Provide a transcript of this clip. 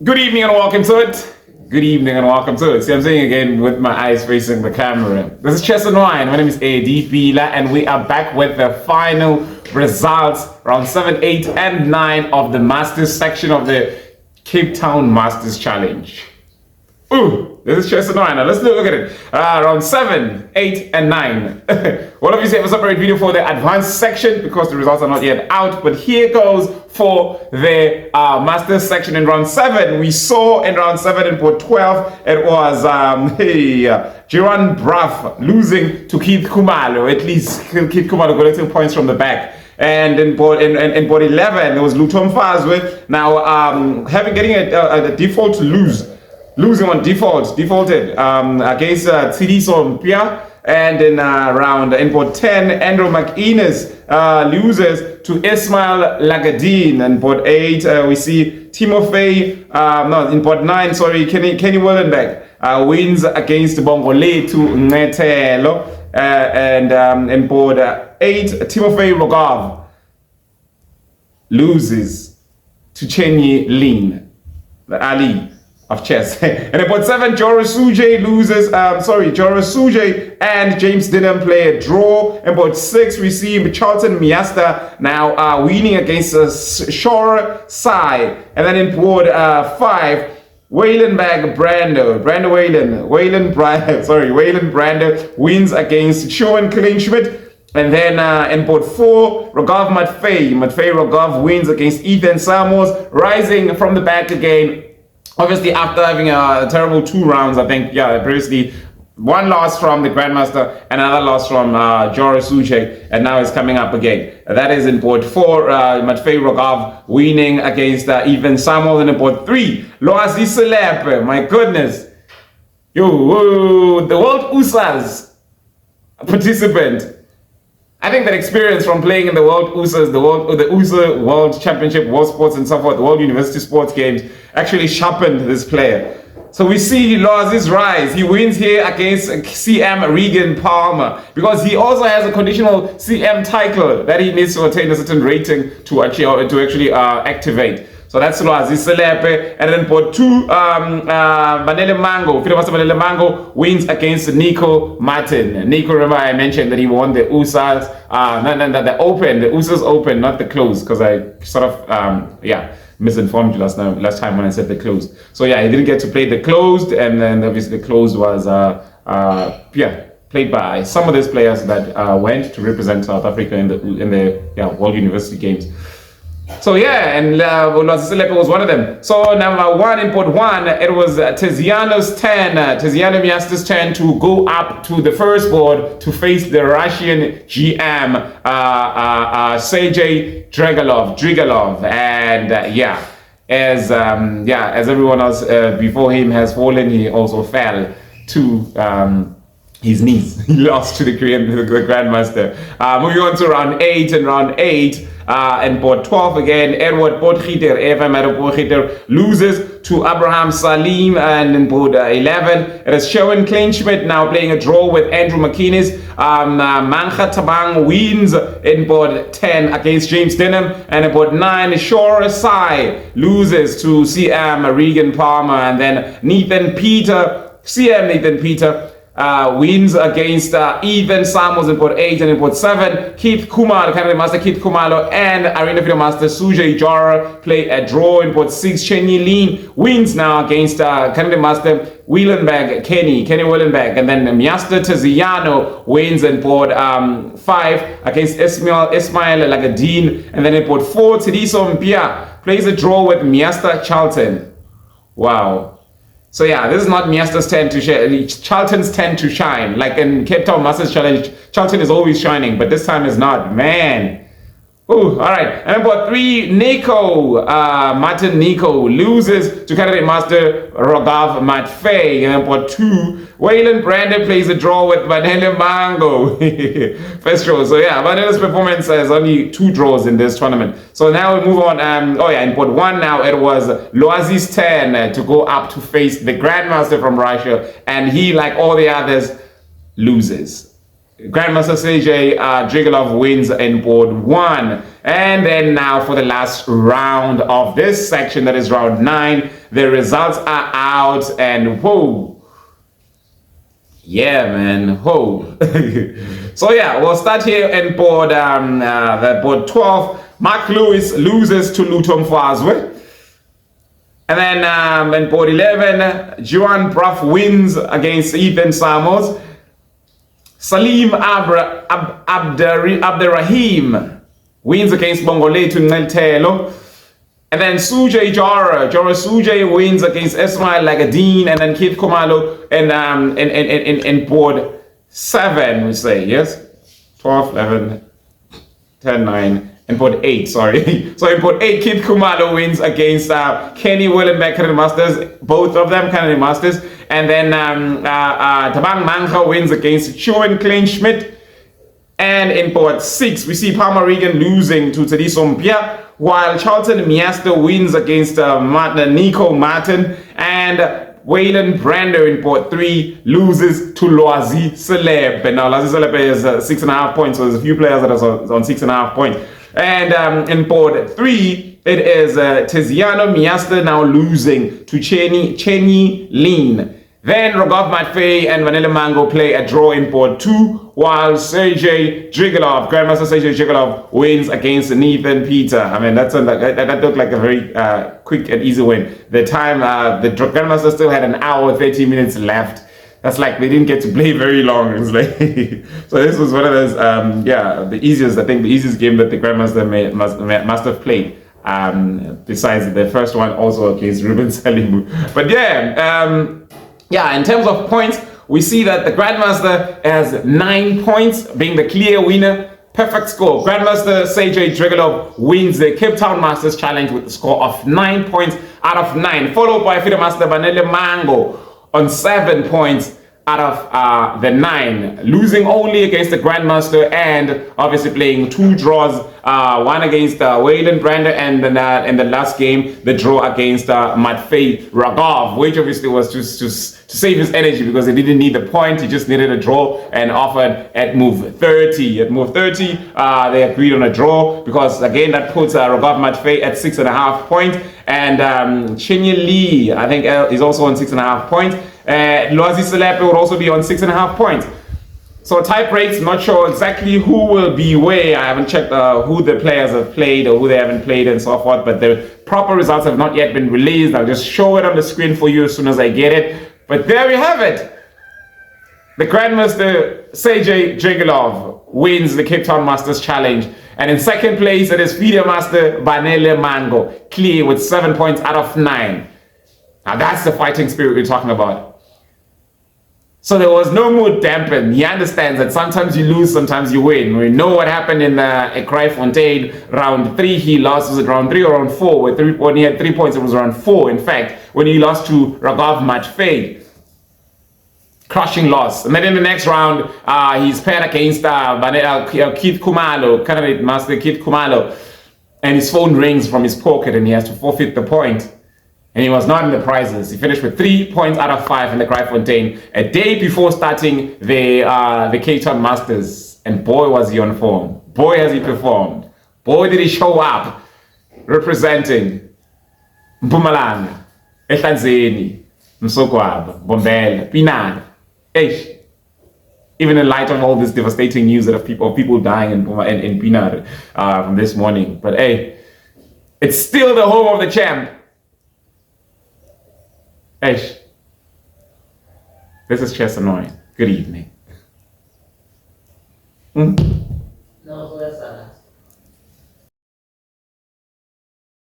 Good evening and welcome to it. Good evening and welcome to it. See, I'm saying again with my eyes facing the camera. This is Chess and Wine. My name is AD Bila, and we are back with the final results, round 7, 8, and 9 of the Masters section of the Capetown Masters Challenge. Ooh, this is Chess and Wine. Now let's look at it. Round 7, 8, and 9. One of you have a separate video for the advanced section because the results are not yet out, but here goes for the Masters section in round 7. We saw in round 7 in port 12, it was Jiran Braff losing to Keith Kumalo, at least Keith Kumalo collecting points from the back. And in port 11, it was Lutom Fazwe. Now, getting a default losing on defaulted against Tsidiso Mpia. And in port 10, Andrew McInnes loses to Ismail Lagadine. And port 8, we see Timofey, in port 9, sorry, Kenny Willenbeck wins against Bongole to Netelo. And in port 8, Timofey Rogov loses to Chenyi Lin, the Ali of chess. And in port 7, Joris Suje loses, Joris Suje and James Dinham play a draw. In port 6, we see Charlton Miasta now winning against Shore Sai. And then in port 5, Waylon Brando wins against Sean Kleinschmidt. And then in port 4, Rogov Matfei Rogov wins against Ethan Samos, rising from the back again. Obviously, after having a terrible 2 rounds, I think, previously, one loss from the Grandmaster, another loss from Joris Suchek, and now it's coming up again. That is in port 4, Matfei Rogov winning against Ethan Samuel. And in port 3, Loasi Selepe, my goodness. The World USA's participant. I think that experience from playing in the World USA's, the USA World Championship, World Sports and so forth, the World University Sports Games, actually sharpened this player. So we see Loazi's rise. He wins here against CM Regan Palmer because he also has a conditional CM title that he needs to attain a certain rating to actually activate. So that's Loazi Selepe. And then port 2, Mhango wins against Nico Martin. Nico, remember I mentioned that he won the USA's, the Open, the USA's Open, not the closed, because I sort of, misinformed you last time when I said the closed. So he didn't get to play the closed, and then obviously the closed was, played by some of these players that went to represent South Africa in the World University Games. So and Loazi Selepe was one of them. So number 1 in port 1, it was Tiziano's turn, Tiziano Miasta's turn to go up to the first board to face the Russian GM, Sergey Drygalov, and as everyone else before him has fallen, he also fell to his knees. He lost to the Grandmaster. Moving on to round 8, and round 8. And port 12 again, Edward Potgieter loses to Abraham Salim. And in port 11, it is Sherwin Kleinschmidt now playing a draw with Andrew McInnes. Mancha Tabang wins in port 10 against James Dinham. And in port 9, Shore Sai loses to CM Regan Palmer. And then Nathan Peter wins against Ethan Samos in port 8, and in port 7, Keith Kumalo, Canada Master Keith Kumalo and Arena Video Master Sujay Jara play a draw. In port 6, Chenyi Lin wins now against Canada Master Kenny Willenbeck, and then Miasta Tiziano wins in port 5 against Ismail Lagadine, and then in port 4, Tsidiso Mpia plays a draw with Miasta Charlton. Wow. So this is not Miasta's turn to shine, Charlton's turn to shine. Like in Capetown Masters Challenge, Charlton is always shining, but this time is not, man. Ooh, all right. And port 3, Martin Nico loses to candidate master Rogov Matfei. And port 2, Waylon Brandon plays a draw with Mhango. First draw. So Vanille's performance has only 2 draws in this tournament. So now we move on. In port 1 now it was Loazi's turn to go up to face the Grandmaster from Russia, and he, like all the others, loses. Grandmaster CJ Drygalov wins in board 1. And then now for the last round of this section, that is round 9, the results are out, and whoa. Yeah, man, whoa. So yeah, we'll start here in board, board 12. Mark Lewis loses to Lutom Fazwe. And then in board 11, Juan Bruff wins against Ethan Samos. Salim Abderrahim wins against Bongoletu Ngeltelo. And then Sujay Jora Sujay wins against Ismail Lagadine. And then Keith Kumalo in board 7, we say, yes? 12, 11, 10, 9. In board 8, sorry. So in board 8, Keith Kumalo wins against Kenny Willenbeck, Kennedy Masters, both of them Kennedy Masters. And then Tabang Mhango wins against Chuan Kleinschmidt. And in board 6, we see Palmer Regan losing to Tediso Mpia, while Charlton Miaster wins against Nico Martin. And Waylon Brander in board 3 loses to Loazi Celeb. And now Loazi Celeb is 6.5 points, so there's a few players that are on 6.5 points. And in board 3, it is Tiziano Miaster now losing to Chenny Lean. Then Rogov Matfei and Vanilla Mhango play a draw in board 2, while Sergey Drygalov, Grandmaster Sergey Drygalov, wins against Nathan Peter. I mean, that looked like a very quick and easy win. The time, the Grandmaster still had an hour, 30 minutes left. That's like they didn't get to play very long. It's like so this was one of those, the easiest game that the Grandmaster must have played. Besides the first one also against Ruben Salimu. But in terms of points, we see that the Grandmaster has 9 points, being the clear winner. Perfect score. Grandmaster Sergey Drygalov wins the Capetown Masters Challenge with a score of 9 points out of 9, followed by FIDE Master Vanilla Mhango on 7 points out of the 9, losing only against the Grandmaster and obviously playing 2 draws, one against Waylon Brander, and then in the last game, the draw against Matfei Rogov, which obviously was to save his energy because he didn't need the point, he just needed a draw, and offered at move 30. At move 30, they agreed on a draw because, again, that puts Rogov Matfei at 6.5 points, and Chenye Lee, I think, is also on 6.5 points. Loazi Selepe would also be on 6.5 points. So tie breaks, not sure exactly who will be where. I haven't checked who the players have played or who they haven't played and so forth, but the proper results have not yet been released. I'll just show it on the screen for you as soon as I get it. But there we have it. The Grandmaster Sergey Drygalov wins the Capetown Masters Challenge. And in second place, it is FIDE Master Vanilla Mhango, clear with 7 points out of 9. Now that's the fighting spirit we're talking about. So there was no mood dampened. He understands that sometimes you lose, sometimes you win. We know what happened in Kraaifontein round 3. He lost, was it round 3 or round 4? When he had 3 points, it was round 4, in fact, when he lost to Rogov Matfei. Crushing loss. And then in the next round, he's paired against Keith Kumalo, candidate master Keith Kumalo. And his phone rings from his pocket and he has to forfeit the point. And he was not in the prizes. He finished with 3 points out of 5 in the Kraaifontein a day before starting the Capetown Masters. And boy, was he on form. Boy, has he performed. Boy, did he show up representing Mpumalanga, Ehlanzeni, Msokwaba, Bombela, Pinar. Hey, even in light of all this devastating news that of people dying in Pinar from this morning. But hey, it's still the home of the champ. Hey, this is Chess Annoying. Good evening.